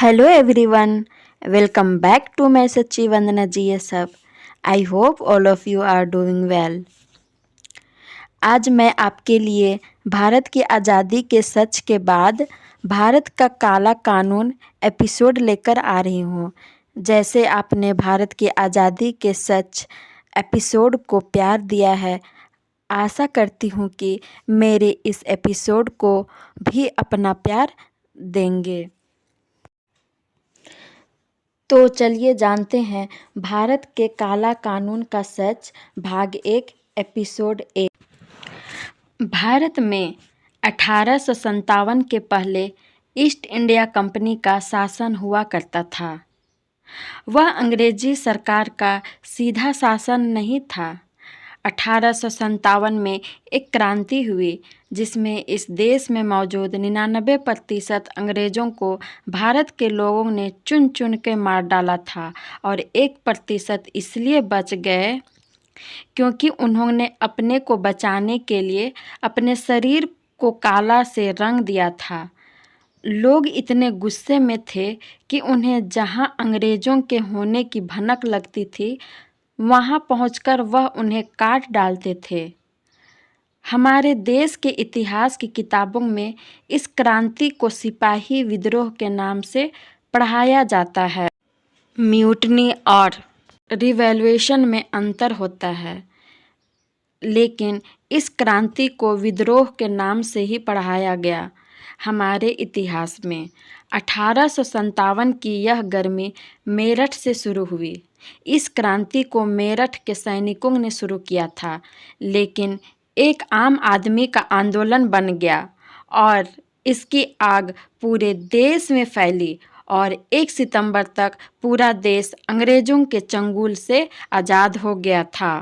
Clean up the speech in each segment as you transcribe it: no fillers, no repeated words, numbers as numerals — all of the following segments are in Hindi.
Hello everyone, welcome back to my Sachi Vandana GSF. I hope all of you are doing well. आज मैं आपके लिए भारत की आज़ादी के सच के बाद भारत का काला कानून एपिसोड लेकर आ रही हूँ। जैसे आपने भारत की आज़ादी के सच एपिसोड को प्यार दिया है, आशा करती हूँ कि मेरे इस एपिसोड को भी अपना प्यार देंगे। तो चलिए जानते हैं भारत के काला कानून का सच भाग 1 एपिसोड 1। भारत में 1857 के पहले ईस्ट इंडिया कंपनी का शासन हुआ करता था। वह अंग्रेजी सरकार का सीधा शासन नहीं था। 1857 में एक क्रांति हुई जिसमें इस देश में मौजूद 99% अंग्रेज़ों को भारत के लोगों ने चुन चुन के मार डाला था और 1% इसलिए बच गए क्योंकि उन्होंने अपने को बचाने के लिए अपने शरीर को काला से रंग दिया था। लोग इतने गुस्से में थे कि उन्हें जहां अंग्रेज़ों के होने की भनक लगती थी वहां पहुंचकर वह उन्हें काट डालते थे। हमारे देश के इतिहास की किताबों में इस क्रांति को सिपाही विद्रोह के नाम से पढ़ाया जाता है। म्यूटनी और रिवॉल्यूशन में अंतर होता है, लेकिन इस क्रांति को विद्रोह के नाम से ही पढ़ाया गया। हमारे इतिहास में 1857 की यह गर्मी मेरठ से शुरू हुई। इस क्रांति को मेरठ के सैनिकों ने शुरू किया था, लेकिन एक आम आदमी का आंदोलन बन गया और इसकी आग पूरे देश में फैली और 1 सितंबर तक पूरा देश अंग्रेज़ों के चंगुल से आज़ाद हो गया था।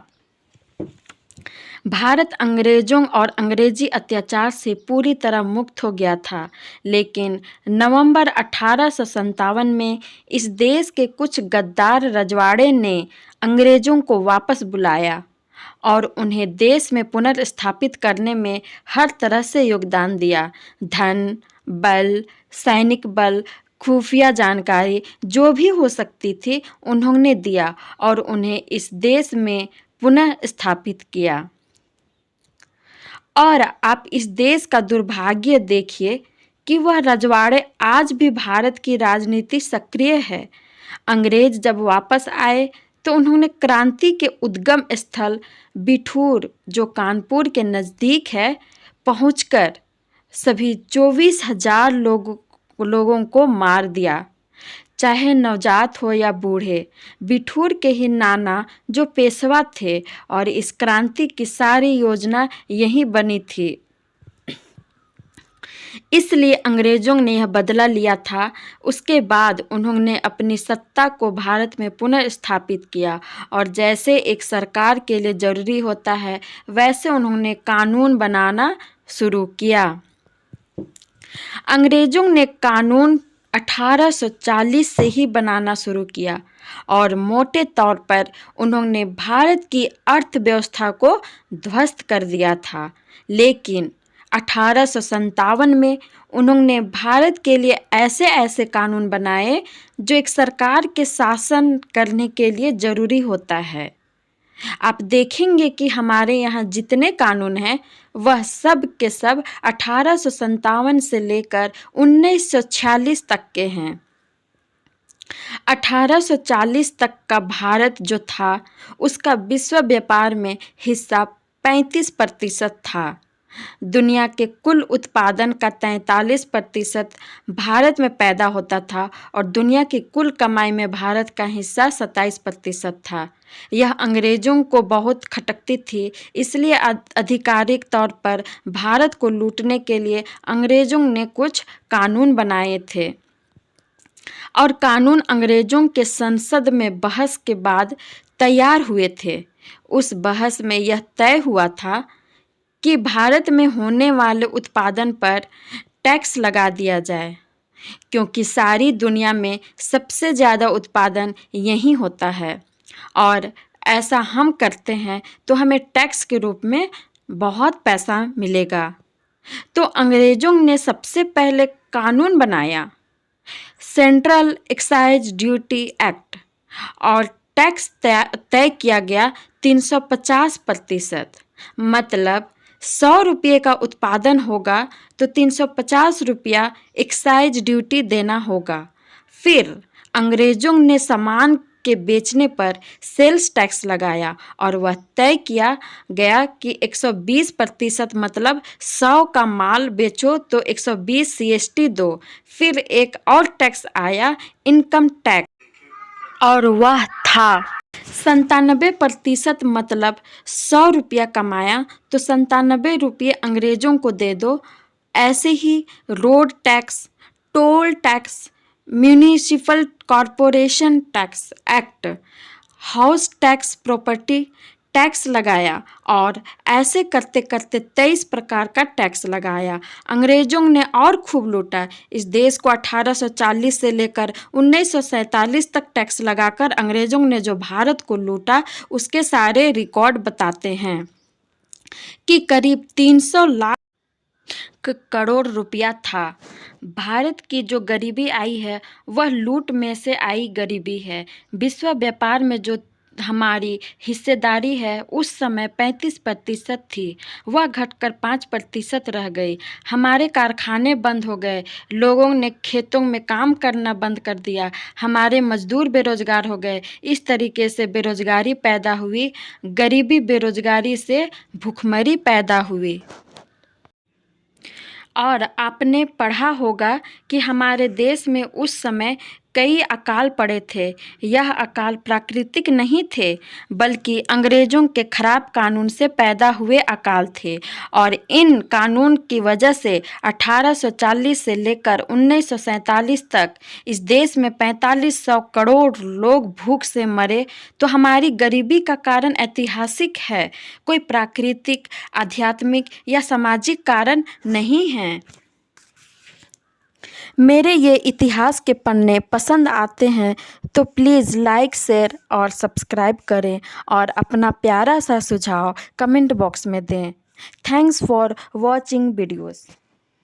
भारत अंग्रेज़ों और अंग्रेजी अत्याचार से पूरी तरह मुक्त हो गया था, लेकिन नवंबर 1857 में इस देश के कुछ गद्दार रजवाड़े ने अंग्रेज़ों को वापस बुलाया और उन्हें देश में पुनर्स्थापित करने में हर तरह से योगदान दिया। धन, बल, सैनिक बल, खुफिया जानकारी जो भी हो सकती थी उन्होंने दिया और उन्हें इस देश में पुनः स्थापित किया। और आप इस देश का दुर्भाग्य देखिए कि वह रजवाड़े आज भी भारत की राजनीति सक्रिय है। अंग्रेज जब वापस आए तो उन्होंने क्रांति के उद्गम स्थल बिठूर, जो कानपुर के नज़दीक है, पहुंचकर सभी 24,000 लोगों को मार दिया, चाहे नवजात हो या बूढ़े। बिठूर के ही नाना जो पेशवा थे और इस क्रांति की सारी योजना यही बनी थी, इसलिए अंग्रेज़ों ने यह बदला लिया था। उसके बाद उन्होंने अपनी सत्ता को भारत में पुनर्स्थापित किया और जैसे एक सरकार के लिए ज़रूरी होता है वैसे उन्होंने कानून बनाना शुरू किया। अंग्रेज़ों ने कानून 1840 से ही बनाना शुरू किया और मोटे तौर पर उन्होंने भारत की अर्थव्यवस्था को ध्वस्त कर दिया था, लेकिन 1857 में उन्होंने भारत के लिए ऐसे ऐसे कानून बनाए जो एक सरकार के शासन करने के लिए ज़रूरी होता है। आप देखेंगे कि हमारे यहाँ जितने कानून हैं वह सब के सब 1857 से लेकर 1946 तक के हैं। 1840 तक का भारत जो था उसका विश्व व्यापार में हिस्सा 35% था। दुनिया के कुल उत्पादन का 43% भारत में पैदा होता था और दुनिया की कुल कमाई में भारत का हिस्सा 27% था। यह अंग्रेज़ों को बहुत खटकती थी, इसलिए आधिकारिक तौर पर भारत को लूटने के लिए अंग्रेज़ों ने कुछ कानून बनाए थे और कानून अंग्रेज़ों के संसद में बहस के बाद तैयार हुए थे। उस बहस में यह तय हुआ था कि भारत में होने वाले उत्पादन पर टैक्स लगा दिया जाए, क्योंकि सारी दुनिया में सबसे ज़्यादा उत्पादन यहीं होता है और ऐसा हम करते हैं तो हमें टैक्स के रूप में बहुत पैसा मिलेगा। तो अंग्रेज़ों ने सबसे पहले कानून बनाया। सेंट्रल एक्साइज ड्यूटी एक्ट और टैक्स तय किया गया 350%। मतलब 100 रुपये का उत्पादन होगा तो 350 रुपया एक्साइज ड्यूटी देना होगा। फिर अंग्रेजों ने सामान के बेचने पर सेल्स टैक्स लगाया और वह तय किया गया कि 120% मतलब 100 का माल बेचो तो 120 CST दो। फिर एक और टैक्स आया, इनकम टैक्स, और वह था 97%। मतलब 100 रुपया कमाया तो 97 रुपये अंग्रेजों को दे दो। ऐसे ही road tax, toll tax, municipal corporation tax act, house tax, property tax लगाया और ऐसे करते करते 23 प्रकार का टैक्स लगाया। अंग्रेजों ने और खूब लूटा। इस देश को 1840 से लेकर 1947 तक टैक्स लगाकर अंग्रेजों ने जो भारत को लूटा उसके सारे रिकॉर्ड बताते हैं कि करीब 300 लाख करोड़ रुपया था। भारत की जो गरीबी आई है वह लूट में से आई गरीबी है। विश्व व्यापार में जो हमारी हिस्सेदारी है उस समय 35% थी, वह घटकर 5% रह गई। हमारे कारखाने बंद हो गए, लोगों ने खेतों में काम करना बंद कर दिया, हमारे मजदूर बेरोजगार हो गए। इस तरीके से बेरोजगारी पैदा हुई, गरीबी बेरोजगारी से भूखमरी पैदा हुई। और आपने पढ़ा होगा कि हमारे देश में उस समय कई अकाल पड़े थे। यह अकाल प्राकृतिक नहीं थे बल्कि अंग्रेजों के खराब कानून से पैदा हुए अकाल थे। और इन कानून की वजह से 1840 से लेकर 1947 तक इस देश में 4500 करोड़ लोग भूख से मरे। तो हमारी गरीबी का कारण ऐतिहासिक है, कोई प्राकृतिक, आध्यात्मिक या सामाजिक कारण नहीं है। मेरे ये इतिहास के पन्ने पसंद आते हैं तो प्लीज़ लाइक, शेयर और सब्सक्राइब करें और अपना प्यारा सा सुझाव कमेंट बॉक्स में दें। Thanks for watching videos.